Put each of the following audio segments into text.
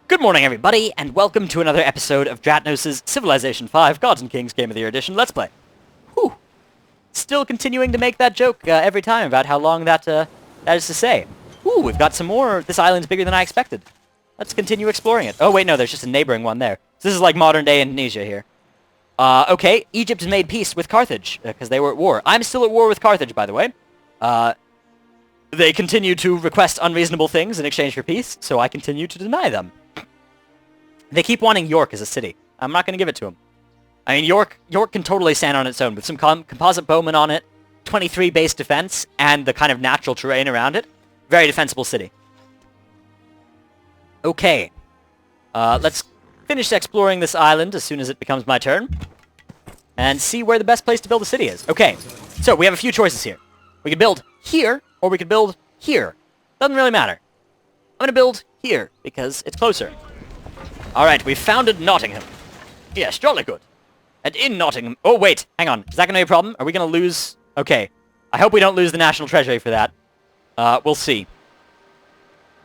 Good morning, everybody, and welcome to another episode of Dratnos' Civilization V Gods and Kings Game of the Year Edition Let's Play. Whew. Still continuing to make that joke every time about how long that is to say. Ooh, we've got some more. This island's bigger than I expected. Let's continue exploring it. Oh, wait, no, there's just a neighboring one there. So this is like modern-day Indonesia here. Okay, Egypt has made peace with Carthage, because they were at war. I'm still at war with Carthage, by the way. They continue to request unreasonable things in exchange for peace, so I continue to deny them. They keep wanting York as a city. I'm not going to give it to them. I mean, York can totally stand on its own with some composite bowmen on it, 23 base defense, and the kind of natural terrain around it. Very defensible city. Okay. Let's finish exploring this island as soon as it becomes my turn, and see where the best place to build a city is. Okay, so we have a few choices here. We could build here, or we could build here. Doesn't really matter. I'm going to build here, because it's closer. Alright, we've founded Nottingham. Yes, jolly good. And in Nottingham... Oh, wait, hang on. Is that going to be a problem? Are we going to lose... Okay. I hope we don't lose the National Treasury for that. We'll see.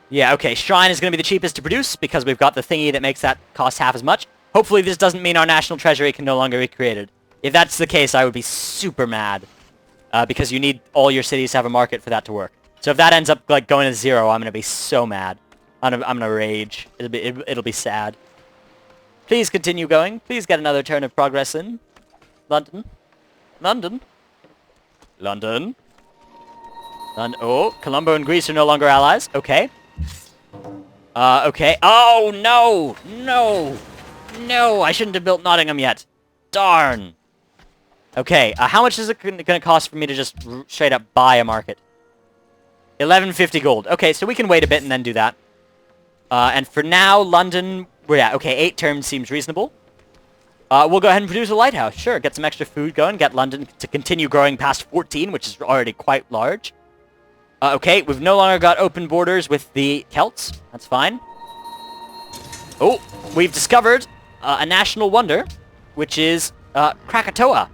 Yeah, okay. Shrine is going to be the cheapest to produce, because we've got the thingy that makes that cost half as much. Hopefully this doesn't mean our National Treasury can no longer be created. If that's the case, I would be super mad. Because you need all your cities to have a market for that to work. So if that ends up, like, going to 0, I'm going to be so mad. I'm gonna rage. It'll be sad. Please continue going. Please get another turn of progress in. London. London. London. Oh, Colombo and Greece are no longer allies. Okay. Okay. Oh, no! No! No! I shouldn't have built Nottingham yet. Darn! Okay, how much is it gonna cost for me to just straight up buy a market? 1150 gold. Okay, so we can wait a bit and then do that. And for now, London, we're at, okay, 8 turns seems reasonable. We'll go ahead and produce a lighthouse. Sure, get some extra food going, get London to continue growing past 14, which is already quite large. Okay, we've no longer got open borders with the Celts. That's fine. Oh, we've discovered a national wonder, which is Krakatoa.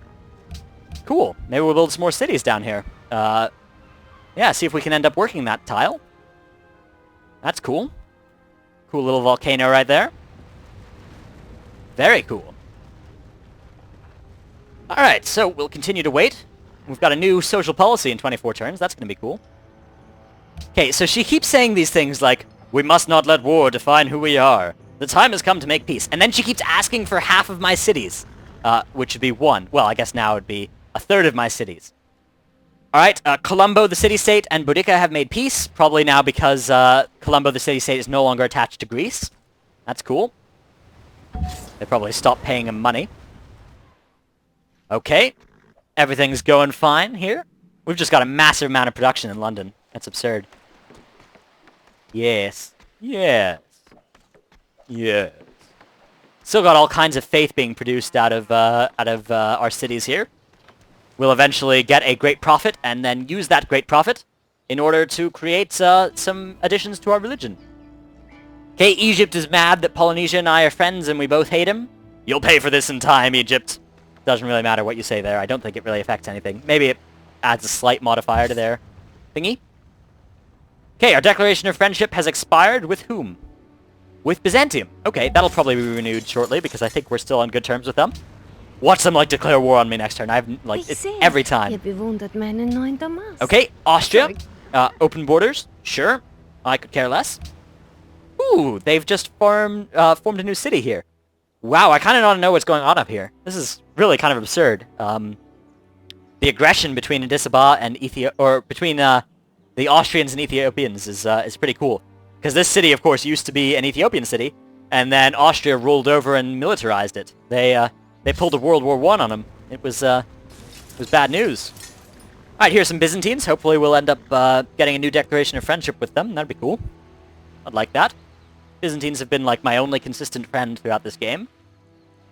Cool. Maybe we'll build some more cities down here. Yeah, see if we can end up working that tile. That's cool. Cool little volcano right there. Very cool. Alright, so we'll continue to wait. We've got a new social policy in 24 turns. That's going to be cool. Okay, so she keeps saying these things like, we must not let war define who we are. The time has come to make peace. And then she keeps asking for half of my cities, which would be 1. Well, I guess now it would be a third of my cities. Alright, Colombo, the city-state, and Boudica have made peace, probably now because Colombo, the city-state, is no longer attached to Greece. That's cool. They probably stopped paying him money. Okay, everything's going fine here. We've just got a massive amount of production in London. That's absurd. Yes. Yes. Yes. Still got all kinds of faith being produced out of our cities here. We'll eventually get a great profit, and then use that great profit in order to create some additions to our religion. Okay, Egypt is mad that Polynesia and I are friends and we both hate him. You'll pay for this in time, Egypt. Doesn't really matter what you say there. I don't think it really affects anything. Maybe it adds a slight modifier to their thingy. Okay, our declaration of friendship has expired. With whom? With Byzantium. Okay, that'll probably be renewed shortly because I think we're still on good terms with them. Watch them, like, declare war on me next turn. I've, like, it's every time. Okay, Austria. Open borders. Sure. I could care less. Ooh, they've just formed a new city here. Wow, I kind of want to know what's going on up here. This is really kind of absurd. The aggression between Addis-Ababa and between the Austrians and Ethiopians is pretty cool. Because this city, of course, used to be an Ethiopian city, and then Austria rolled over and militarized it. They pulled a World War I on them. It was bad news. Alright, here's some Byzantines. Hopefully we'll end up getting a new declaration of friendship with them. That'd be cool. I'd like that. Byzantines have been, like, my only consistent friend throughout this game.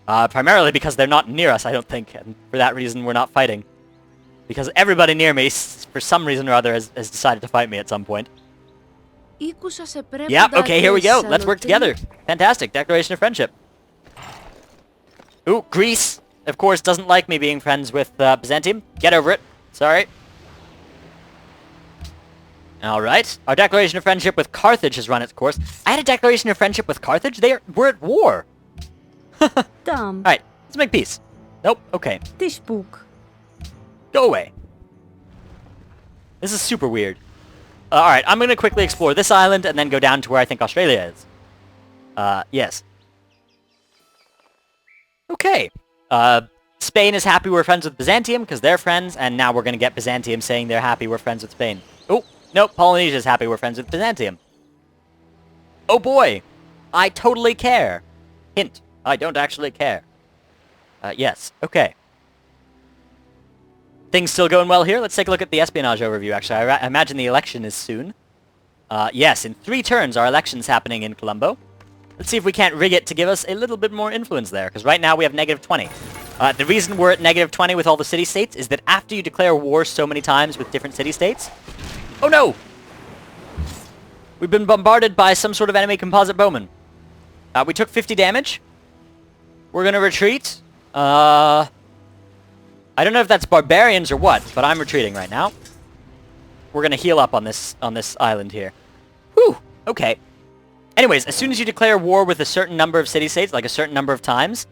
Primarily because they're not near us, I don't think, and for that reason we're not fighting. Because everybody near me, for some reason or other, has decided to fight me at some point. Yeah, okay, here we go. Let's work together. Fantastic. Declaration of friendship. Ooh, Greece, of course, doesn't like me being friends with Byzantium. Get over it. Sorry. Alright. Our declaration of friendship with Carthage has run its course. I had a declaration of friendship with Carthage? We're at war. Dumb. Alright, let's make peace. Nope, okay. This book. Go away. This is super weird. Alright, I'm gonna quickly explore this island and then go down to where I think Australia is. Yes. Okay. Spain is happy we're friends with Byzantium because they're friends, and now we're gonna get Byzantium saying they're happy we're friends with Spain. Oh, nope, Polynesia's happy we're friends with Byzantium. Oh boy, I totally care. Hint, I don't actually care. Yes, okay. Things still going well here? Let's take a look at the espionage overview, actually. I imagine the election is soon. Yes, in 3 turns our election's happening in Colombo. Let's see if we can't rig it to give us a little bit more influence there, because right now we have -20. The reason we're at -20 with all the city-states is that after you declare war so many times with different city-states... Oh no! We've been bombarded by some sort of enemy composite bowman. We took 50 damage. We're gonna retreat. I don't know if that's barbarians or what, but I'm retreating right now. We're gonna heal up on this island here. Whew! Okay. Anyways, as soon as you declare war with a certain number of city-states, like a certain number of times,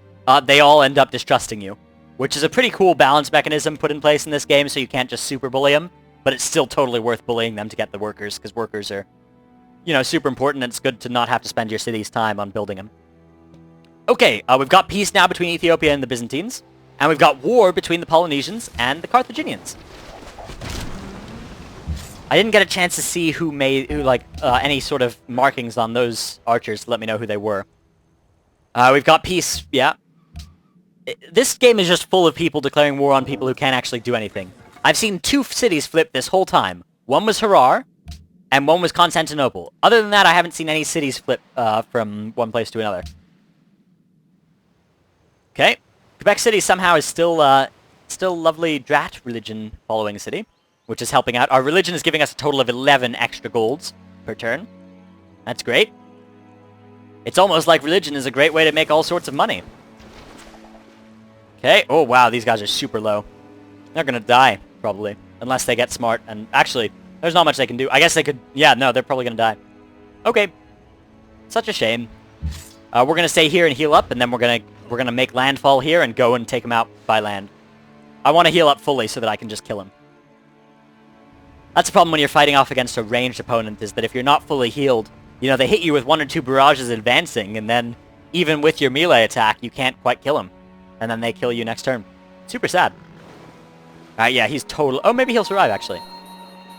they all end up distrusting you. Which is a pretty cool balance mechanism put in place in this game, so you can't just super bully them, but it's still totally worth bullying them to get the workers, because workers are, you know, super important, and it's good to not have to spend your city's time on building them. Okay, we've got peace now between Ethiopia and the Byzantines, and we've got war between the Polynesians and the Carthaginians. I didn't get a chance to see any sort of markings on those archers to let me know who they were. We've got peace, yeah. This game is just full of people declaring war on people who can't actually do anything. I've seen 2 cities flip this whole time. One was Harar, and one was Constantinople. Other than that, I haven't seen any cities flip from one place to another. Okay. Quebec City somehow is still lovely Drat religion following city, which is helping out. Our religion is giving us a total of 11 extra golds per turn. That's great. It's almost like religion is a great way to make all sorts of money. Okay. Oh, wow. These guys are super low. They're going to die, probably. Unless they get smart. And actually, there's not much they can do. I guess they could... Yeah, no, they're probably going to die. Okay. Such a shame. We're going to stay here and heal up, and then we're going to make landfall here and go and take him out by land. I want to heal up fully so that I can just kill him. That's the problem when you're fighting off against a ranged opponent, is that if you're not fully healed, you know, they hit you with 1 or 2 barrages advancing, and then even with your melee attack, you can't quite kill him. And then they kill you next turn. Super sad. Yeah, he's total... Oh, maybe he'll survive, actually.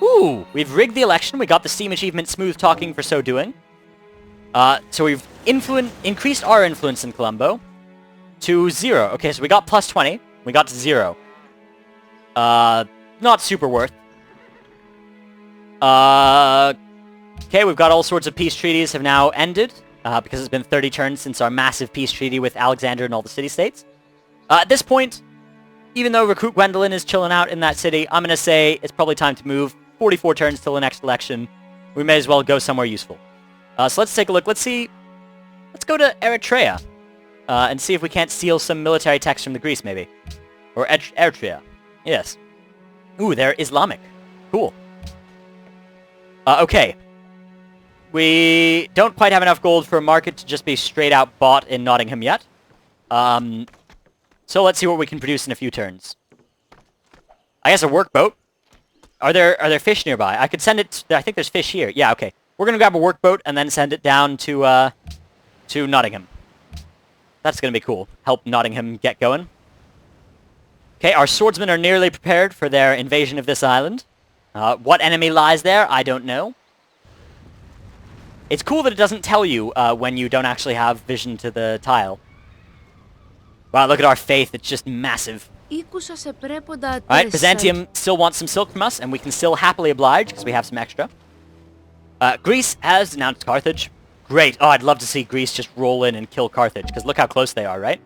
Ooh, we've rigged the election. We got the Steam achievement Smooth Talking for so doing. So we've increased our influence in Colombo to 0. Okay, so we got +20. We got to 0. Not super worth. Okay, we've got all sorts of peace treaties have now ended, because it's been 30 turns since our massive peace treaty with Alexander and all the city-states. At this point, even though Recruit Gwendolyn is chilling out in that city, I'm going to say it's probably time to move. 44 turns till the next election. We may as well go somewhere useful. So let's take a look. Let's go to Eritrea, and see if we can't steal some military texts from the Greece, maybe. Or Eritrea. Yes. Ooh, they're Islamic. Cool. Okay. We don't quite have enough gold for a market to just be straight out bought in Nottingham yet. So let's see what we can produce in a few turns. I guess a workboat. Are there fish nearby? I could send it... I think there's fish here. Yeah, okay. We're gonna grab a workboat and then send it down to Nottingham. That's gonna be cool. Help Nottingham get going. Okay, our swordsmen are nearly prepared for their invasion of this island. What enemy lies there? I don't know. It's cool that it doesn't tell you when you don't actually have vision to the tile. Wow, look at our faith. It's just massive. Alright, Byzantium still wants some silk from us, and we can still happily oblige, because we have some extra. Greece has denounced Carthage. Great. Oh, I'd love to see Greece just roll in and kill Carthage, because look how close they are, right?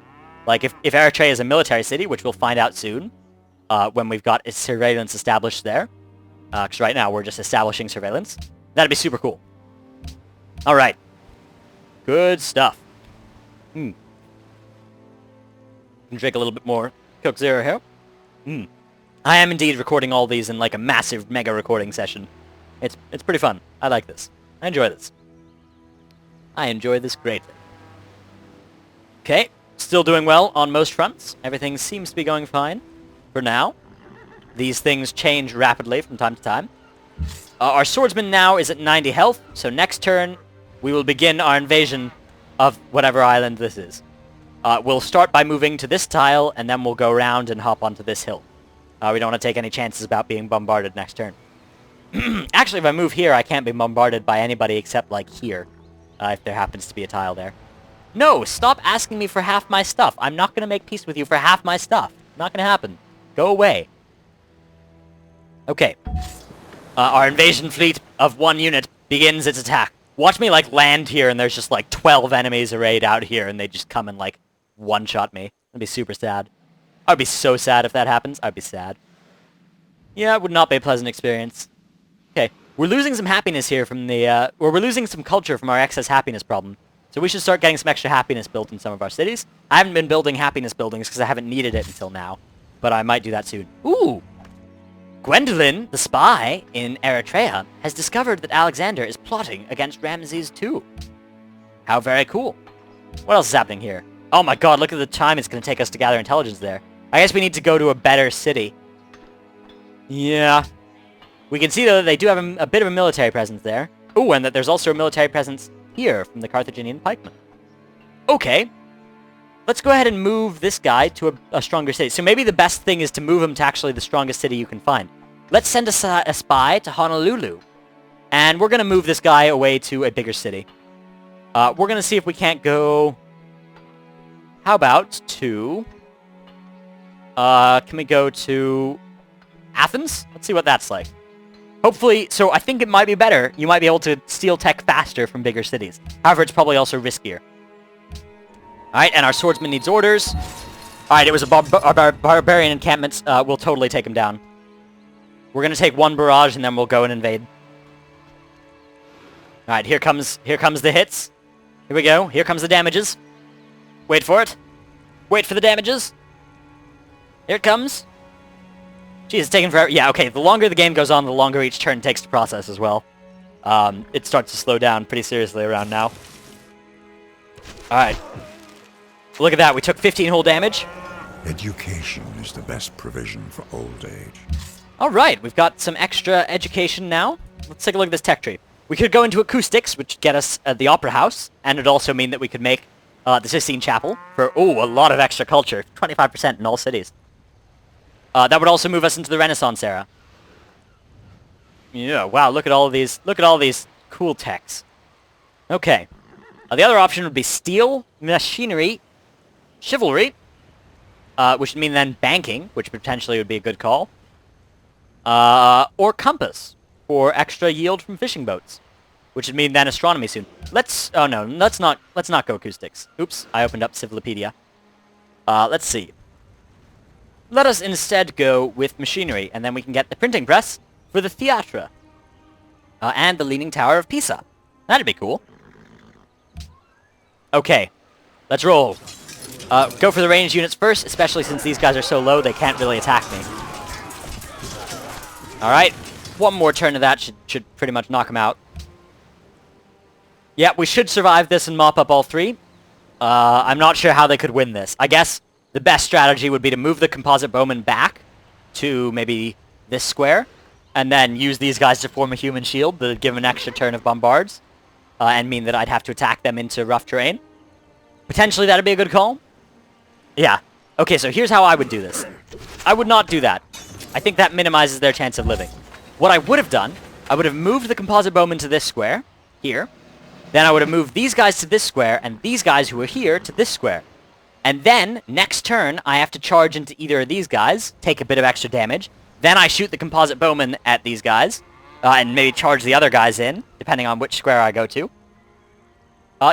Like, if Eritrea is a military city, which we'll find out soon, when we've got surveillance established there, because right now we're just establishing surveillance, that'd be super cool. Alright. Good stuff. Can drink a little bit more Coke Zero here. I am indeed recording all these in like a massive mega recording session. It's pretty fun. I like this. I enjoy this. I enjoy this greatly. Okay, still doing well on most fronts. Everything seems to be going fine for now. These things change rapidly from time to time. Our swordsman now is at 90 health, so next turn we will begin our invasion of whatever island this is. We'll start by moving to this tile, and then we'll go around and hop onto this hill. We don't want to take any chances about being bombarded next turn. Actually, if I move here, I can't be bombarded by anybody except, like, here, if there happens to be a tile there. No, stop asking me for half my stuff. I'm not going to make peace with you for half my stuff. Not going to happen. Go away. Okay. Our invasion fleet of 1 unit begins its attack. Watch me, like, land here, and there's just, like, 12 enemies arrayed out here, and they just come and, like, one-shot me. That'd be super sad. I'd be so sad if that happens. I'd be sad. Yeah, it would not be a pleasant experience. Okay, we're losing some happiness here from the, or we're losing some culture from our excess happiness problem. So we should start getting some extra happiness built in some of our cities. I haven't been building happiness buildings because I haven't needed it until now, but I might do that soon. Ooh! Gwendolyn, the spy in Eritrea, has discovered that Alexander is plotting against Ramses II. How very cool. What else is happening here? Oh my god, look at the time it's going to take us to gather intelligence there. I guess we need to go to a better city. Yeah. We can see, though, that they do have a bit of a military presence there. Ooh, and that there's also a military presence here from the Carthaginian pikemen. Okay. Let's go ahead and move this guy to a stronger city. So maybe the best thing is to move him to actually the strongest city you can find. Let's send a spy to Honolulu. And we're going to move this guy away to a bigger city. We're going to see if we can't go... How about to... can we go to Athens? Let's see what that's like. Hopefully, so I think it might be better. You might be able to steal tech faster from bigger cities. However, it's probably also riskier. Alright, and our swordsman needs orders. Alright, it was a barbarian encampment. We'll totally take him down. We're going to take 1 barrage, and then we'll go and invade. Alright, here comes the hits. Here we go. Here comes the damages. Wait for it. Wait for the damages. Here it comes. Jeez, it's taking forever. Yeah, okay, the longer the game goes on, the longer each turn takes to process as well. It starts to slow down pretty seriously around now. Alright. Look at that, we took 15 whole damage. Education is the best provision for old age. Alright, we've got some extra education now. Let's take a look at this tech tree. We could go into acoustics, which would get us the Opera House, and it'd also mean that we could make the Sistine Chapel for, a lot of extra culture. 25% in all cities. That would also move us into the Renaissance era. Yeah, wow, look at all these cool techs. Okay. The other option would be steel, machinery, chivalry, which would mean then banking, which potentially would be a good call. Or compass, for extra yield from fishing boats, which would mean then astronomy soon. Let's not go acoustics. Oops, I opened up Civilopedia. Let's see. Let us instead go with machinery, and then we can get the printing press for the theatre. And the Leaning Tower of Pisa. That'd be cool. Okay, let's roll. Go for the ranged units first, especially since these guys are so low, they can't really attack me. Alright, 1 more turn of that should pretty much knock them out. Yeah, we should survive this and mop up all 3. I'm not sure how they could win this. I guess the best strategy would be to move the composite bowmen back to maybe this square, and then use these guys to form a human shield that would give an extra turn of bombards, and mean that I'd have to attack them into rough terrain. Potentially that'd be a good call. Yeah. Okay, so here's how I would do this. I would not do that. I think that minimizes their chance of living. What I would have done, I would have moved the composite bowmen to this square, here. Then I would have moved these guys to this square, and these guys who are here to this square. And then, next turn, I have to charge into either of these guys, take a bit of extra damage. Then I shoot the composite bowmen at these guys, and maybe charge the other guys in, depending on which square I go to.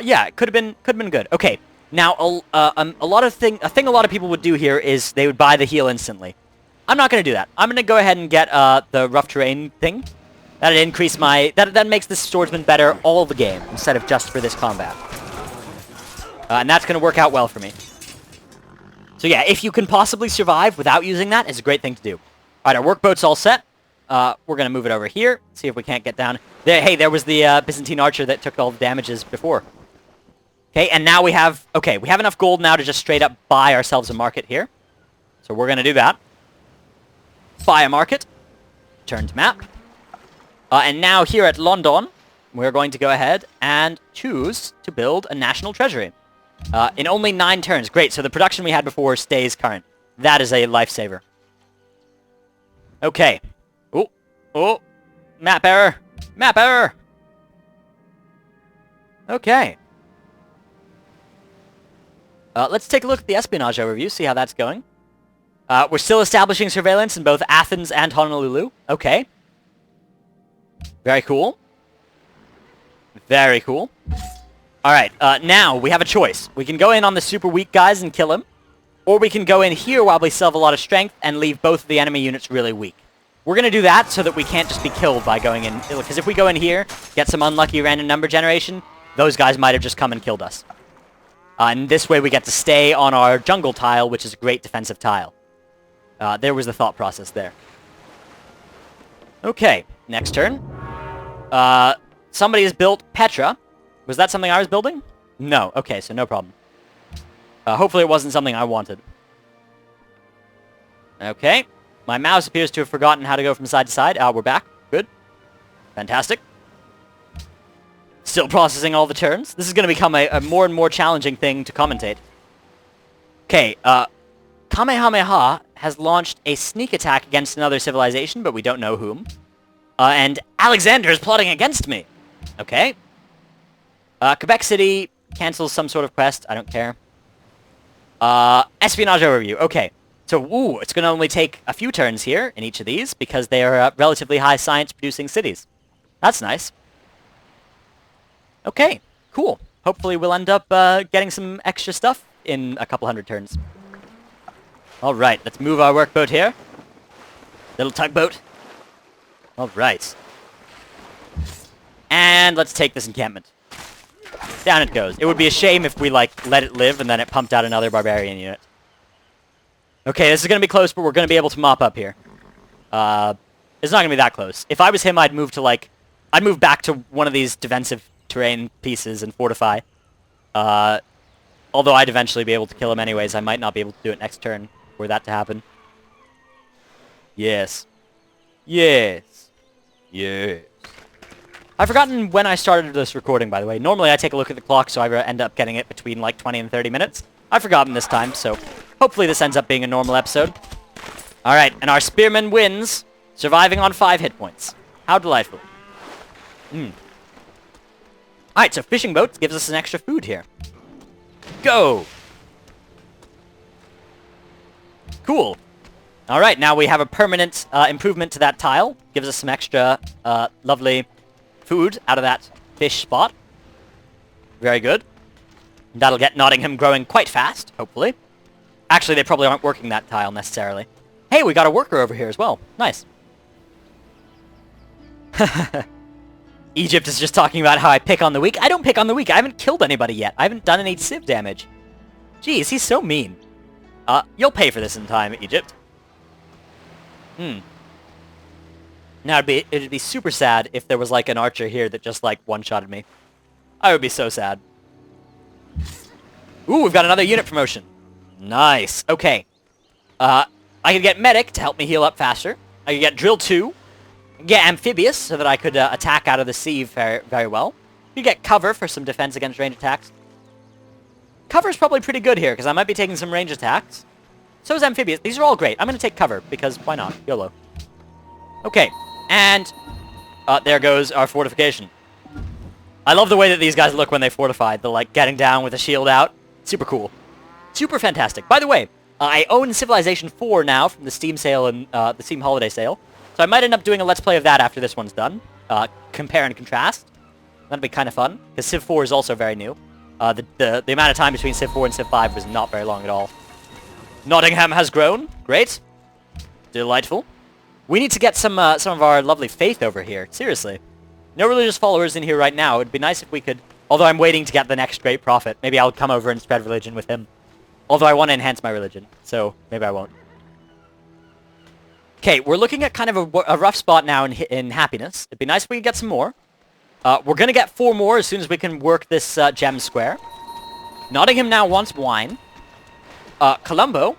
Yeah, it could have been good. Okay, now a thing a lot of people would do here is they would buy the heal instantly. I'm not going to do that. I'm going to go ahead and get the rough terrain thing. That'd increase my that makes this swordsman better all the game instead of just for this combat. And that's going to work out well for me. So yeah, if you can possibly survive without using that, it's a great thing to do. Alright, our workboat's all set. we're going to move it over here, see if we can't get down. There, hey, there was the Byzantine archer that took all the damages before. Okay, and now we have enough gold now to just straight up buy ourselves a market here. So we're going to do that. Buy a market. Turn to map. And now here at London, we're going to go ahead and choose to build a national treasury. In only 9 turns. Great, so the production we had before stays current. That is a lifesaver. Okay. Oh, map error. Map error. Okay. Let's take a look at the espionage overview, see how that's going. We're still establishing surveillance in both Athens and Honolulu. Okay. Very cool. Very cool. Alright, now we have a choice. We can go in on the super weak guys and kill him. Or we can go in here while we still have a lot of strength and leave both of the enemy units really weak. We're going to do that so that we can't just be killed by going in. Because if we go in here, get some unlucky random number generation, those guys might have just come and killed us. And this way we get to stay on our jungle tile, which is a great defensive tile. There was the thought process there. Okay, next turn. Somebody has built Petra. Was that something I was building? No. Okay, so no problem. Hopefully it wasn't something I wanted. Okay. My mouse appears to have forgotten how to go from side to side. We're back. Good. Fantastic. Still processing all the turns. This is going to become a more and more challenging thing to commentate. Okay, Kamehameha has launched a sneak attack against another civilization, but we don't know whom. And Alexander is plotting against me. Okay. Quebec City cancels some sort of quest. I don't care. Espionage overview. Okay. So, it's going to only take a few turns here in each of these because they are relatively high science-producing cities. That's nice. Okay, cool. Hopefully we'll end up getting some extra stuff in a couple hundred turns. Alright, let's move our workboat here. Little tugboat. Alright. And let's take this encampment. Down it goes. It would be a shame if we, like, let it live and then it pumped out another barbarian unit. Okay, this is going to be close, but we're going to be able to mop up here. It's not going to be that close. If I was him, I'd move to, like... I'd move back to one of these defensive terrain pieces and fortify. Although I'd eventually be able to kill him anyways, I might not be able to do it next turn for that to happen. Yes. Yes. Yes. I've forgotten when I started this recording, by the way. Normally I take a look at the clock, so I end up getting it between like 20 and 30 minutes. I've forgotten this time, so hopefully this ends up being a normal episode. Alright, and our spearman wins, surviving on 5 hit points. How delightful. Alright, so fishing boat gives us an extra food here. Go! Cool. Alright, now we have a permanent improvement to that tile. Gives us some extra lovely food out of that fish spot. Very good. That'll get Nottingham growing quite fast, hopefully. Actually, they probably aren't working that tile necessarily. Hey, we got a worker over here as well. Nice. Egypt is just talking about how I pick on the weak. I don't pick on the weak. I haven't killed anybody yet. I haven't done any civ damage. Jeez, he's so mean. You'll pay for this in time, Egypt. Now, it'd be super sad if there was, like, an archer here that just, like, one-shotted me. I would be so sad. Ooh, we've got another unit promotion. Nice. Okay. I could get Medic to help me heal up faster. I could get Drill 2. Get Amphibious so that I could attack out of the sea very, very well. You get Cover for some defense against range attacks. Cover's probably pretty good here, because I might be taking some range attacks. So is Amphibious. These are all great. I'm going to take Cover, because why not? YOLO. Okay. And there goes our fortification. I love the way that these guys look when they fortify. The, like, getting down with the shield out. Super cool. Super fantastic. By the way, I own Civilization 4 now from the Steam sale and the Steam holiday sale. So I might end up doing a Let's Play of that after this one's done. Compare and contrast. That'd be kind of fun, because Civ 4 is also very new. The amount of time between Civ 4 and Civ 5 was not very long at all. Nottingham has grown. Great. Delightful. We need to get some of our lovely faith over here. Seriously. No religious followers in here right now. It'd be nice if we could... Although I'm waiting to get the next great prophet. Maybe I'll come over and spread religion with him. Although I want to enhance my religion. So, maybe I won't. Okay, we're looking at kind of a rough spot now in happiness. It'd be nice if we could get some more. We're going to get 4 more as soon as we can work this gem square. Nottingham now wants wine. Colombo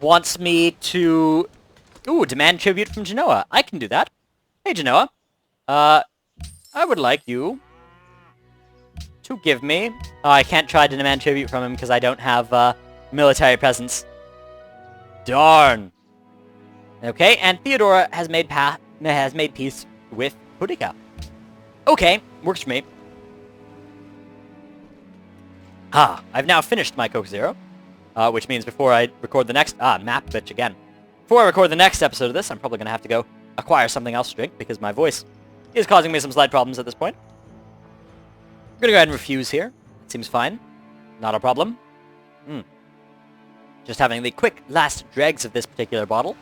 wants me to... Ooh, demand tribute from Genoa. I can do that. Hey, Genoa. I would like you to give me... Oh, I can't try to demand tribute from him because I don't have military presence. Darn. Okay, and Theodora has made peace with Boudica. Okay, works for me. I've now finished my Coke Zero, which means before I record the next... map bitch again. Before I record the next episode of this, I'm probably going to have to go acquire something else to drink because my voice is causing me some slight problems at this point. I'm going to go ahead and refuse here. It seems fine. Not a problem. Just having the quick last dregs of this particular bottle.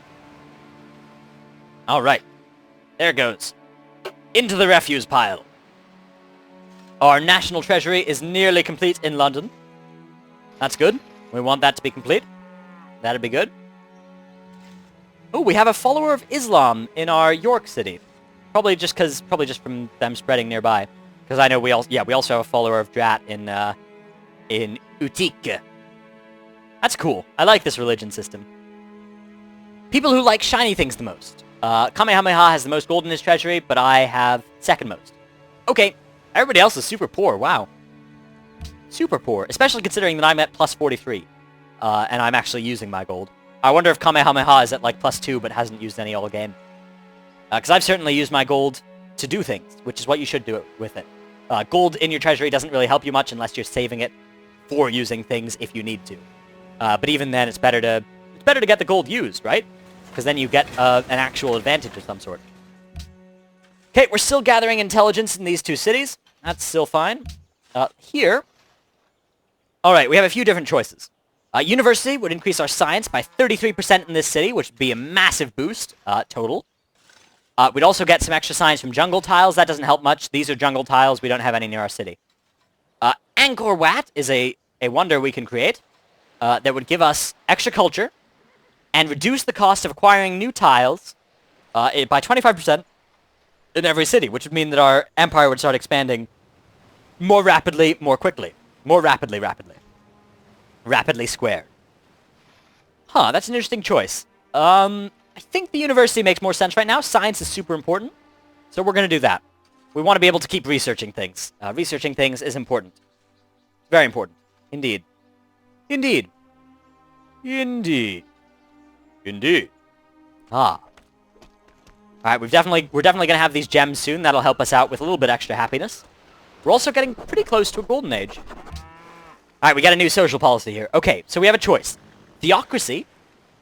Alright. There goes. Into the refuse pile. Our national treasury is nearly complete in London. That's good. We want that to be complete. That'd be good. Oh, we have a follower of Islam in our York city. Probably just from them spreading nearby. Because I know we also have a follower of Drat in Utique. That's cool. I like this religion system. People who like shiny things the most. Kamehameha has the most gold in his treasury, but I have second most. Okay, everybody else is super poor, wow. Super poor, especially considering that I'm at plus 43, and I'm actually using my gold. I wonder if Kamehameha is at like plus 2, but hasn't used any all game. Because I've certainly used my gold to do things, which is what you should do with it. Gold in your treasury doesn't really help you much unless you're saving it for using things if you need to. But even then, it's better to get the gold used, right? Because then you get an actual advantage of some sort. Okay, we're still gathering intelligence in these 2 cities. That's still fine. Here... Alright, we have a few different choices. University would increase our science by 33% in this city, which would be a massive boost, total. We'd also get some extra science from jungle tiles. That doesn't help much. These are jungle tiles. We don't have any near our city. Angkor Wat is a wonder we can create that would give us extra culture and reduce the cost of acquiring new tiles by 25% in every city, which would mean that our empire would start expanding more rapidly, more quickly. More rapidly. Rapidly squared. That's an interesting choice. I think the university makes more sense right now. Science is super important, so we're going to do that. We want to be able to keep researching things. Researching things is important. Very important. Indeed. Indeed. Indeed. Indeed. Alright, we're definitely going to have these gems soon. That'll help us out with a little bit extra happiness. We're also getting pretty close to a golden age. Alright, we got a new social policy here. Okay, so we have a choice. Theocracy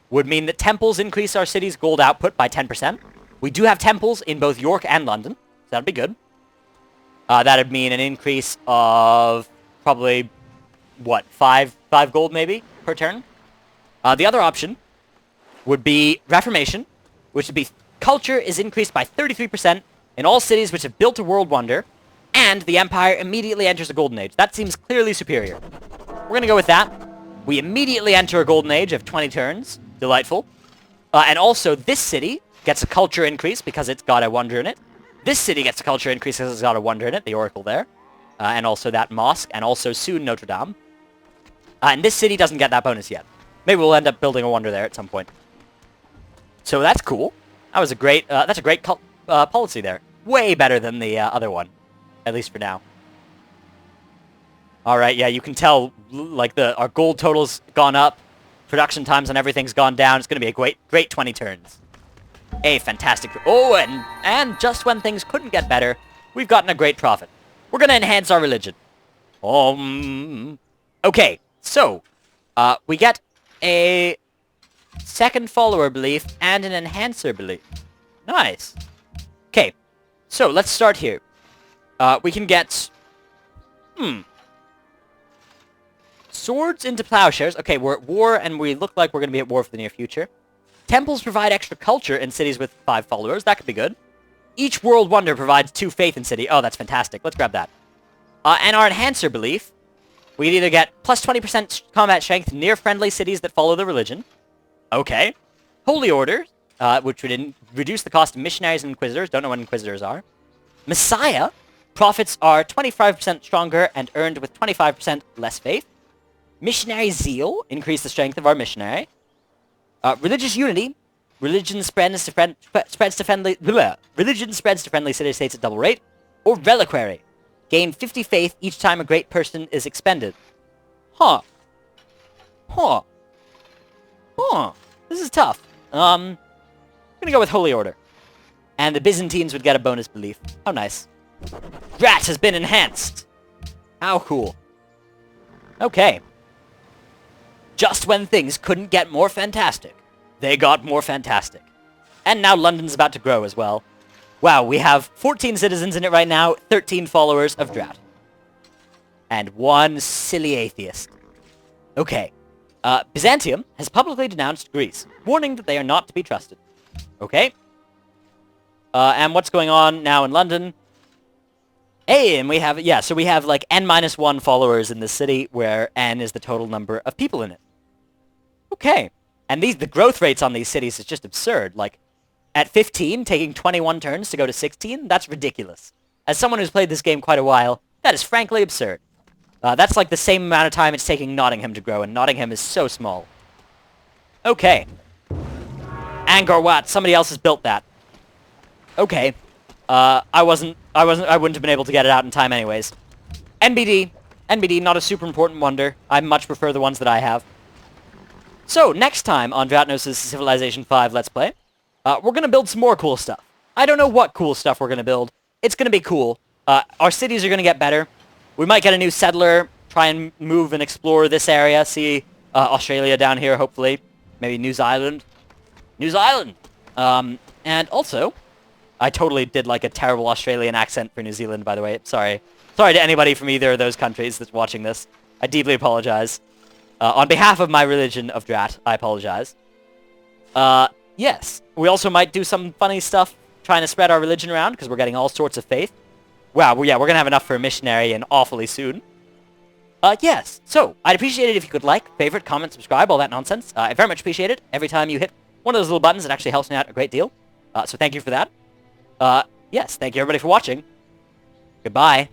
would mean that temples increase our city's gold output by 10%. We do have temples in both York and London, so that'd be good. That'd mean an increase of probably, what, 5 gold maybe per turn? The other option would be Reformation, which would be culture is increased by 33% in all cities which have built a world wonder, and the Empire immediately enters a golden age. That seems clearly superior. We're going to go with that. We immediately enter a golden age of 20 turns. Delightful. And also, this city gets a culture increase because it's got a wonder in it. This city gets a culture increase because it's got a wonder in it, the Oracle there. And also that mosque, and also soon Notre Dame. And this city doesn't get that bonus yet. Maybe we'll end up building a wonder there at some point. So that's cool. That was a great, that's a great policy there. Way better than the other one. At least for now. Alright, yeah, you can tell, like, our gold total's gone up. Production times and everything's gone down. It's going to be a great 20 turns. A fantastic... Oh, and just when things couldn't get better, we've gotten a great profit. We're going to enhance our religion. Okay, so, we get a second follower belief and an enhancer belief. Nice. Okay, so let's start here. We can get... Swords into plowshares. Okay, we're at war, and we look like we're going to be at war for the near future. Temples provide extra culture in cities with 5 followers. That could be good. Each world wonder provides 2 faith in city. Oh, that's fantastic. Let's grab that. And our enhancer belief. We could either get plus 20% combat strength near friendly cities that follow the religion. Okay. Holy Order. which would reduce the cost of missionaries and inquisitors. Don't know what inquisitors are. Messiah, profits are 25% stronger and earned with 25% less faith. Missionary zeal, increase the strength of our missionary. Religious unity, religion spreads to friendly city-states at double rate. Or reliquary, gain 50 faith each time a great person is expended. Huh. This is tough. I'm gonna go with Holy Order. And the Byzantines would get a bonus belief. How nice. Drat has been enhanced. How cool. Okay. Just when things couldn't get more fantastic, they got more fantastic. And now London's about to grow as well. Wow, we have 14 citizens in it right now, 13 followers of Drat. And one silly atheist. Okay. Byzantium has publicly denounced Greece, warning that they are not to be trusted. Okay. And what's going on now in London? Hey, and we have, yeah, so we have like n-1 followers in this city, where n is the total number of people in it. Okay. And the growth rates on these cities is just absurd. Like, at 15, taking 21 turns to go to 16, that's ridiculous. As someone who's played this game quite a while, that is frankly absurd. That's like the same amount of time it's taking Nottingham to grow, and Nottingham is so small. Okay. Angkor Wat, somebody else has built that. Okay. I wouldn't have been able to get it out in time anyways. NBD, not a super important wonder. I much prefer the ones that I have. So, next time on Dratnos' Civilization 5 Let's Play, we're gonna build some more cool stuff. I don't know what cool stuff we're gonna build. It's gonna be cool. Our cities are gonna get better. We might get a new settler, try and move and explore this area, see Australia down here, hopefully. Maybe New Zealand. New Zealand! And also, I totally did like a terrible Australian accent for New Zealand, by the way. Sorry. Sorry to anybody from either of those countries that's watching this. I deeply apologize. On behalf of my religion of Drat, I apologize. Yes. We also might do some funny stuff trying to spread our religion around, because we're getting all sorts of faith. Wow, well, yeah, we're going to have enough for a missionary and awfully soon. Yes. So, I'd appreciate it if you could like, favorite, comment, subscribe, all that nonsense. I very much appreciate it. Every time you hit one of those little buttons, it actually helps me out a great deal. So thank you for that. Yes, thank you everybody for watching. Goodbye.